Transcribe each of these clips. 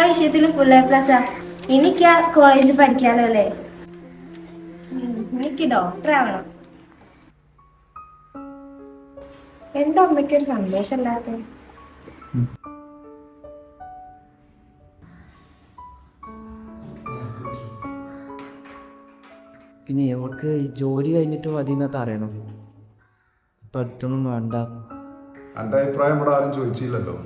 വിഷയത്തിലും full A+. എനിക്ക് ആ കോളേജിൽ പഠിക്കാലോ അല്ലേ? എനിക്ക് ഡോക്ടർ ആവണം. എന്റെ അമ്മയ്ക്കൊരു സന്ദേശമില്ലാത്ത. പിന്നെ അവൾക്ക് ജോലി കഴിഞ്ഞിട്ട് മതി എന്നൊക്കെ അറിയണം. പഠിത്തൊന്നും വേണ്ട. എൻ്റെ അഭിപ്രായം ഇവിടെ ആരും ചോദിച്ചില്ലല്ലോ.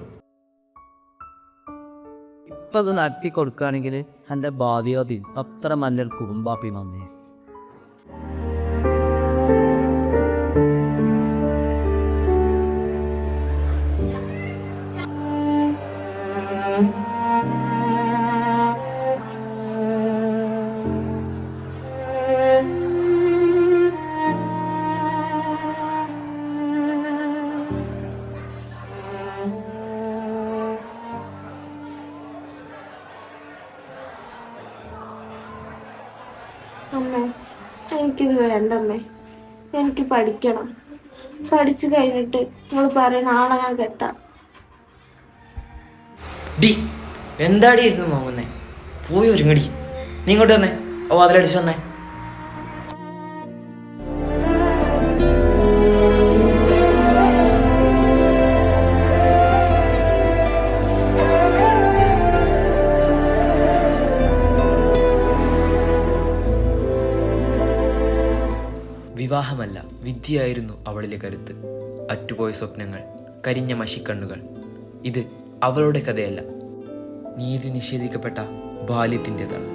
ഇപ്പം അത് നടത്തി കൊടുക്കുകയാണെങ്കിൽ എൻ്റെ ഭാവി മതി. അത്ര നല്ലൊരു കുടുംബാപ്പി വന്നേ. അമ്മ, എനിക്കിത് വേണ്ട അമ്മേ. എനിക്ക് പഠിക്കണം. പഠിച്ചു കഴിഞ്ഞിട്ട് നിങ്ങൾ പറയുന്ന ആളെ ഞാൻ കെട്ടാം. ഡി എന്താടി ഇരുന്ന് നോക്കുന്നേ? പോയി ഒരുങ്ങടി. നീ ഇങ്ങോട്ട് വന്നേ. ഓ അതിലടിച്ചു വന്നേ. വിവാഹമല്ല, വിദ്യയായിരുന്നു അവളിലെ കരുത്ത്. അറ്റുപോയ സ്വപ്നങ്ങൾ, കരിഞ്ഞ മഷിക്കണ്ണുകൾ. ഇത് അവളുടെ കഥയല്ല, നീതി നിഷേധിക്കപ്പെട്ട ബാല്യത്തിൻ്റെതാണ്.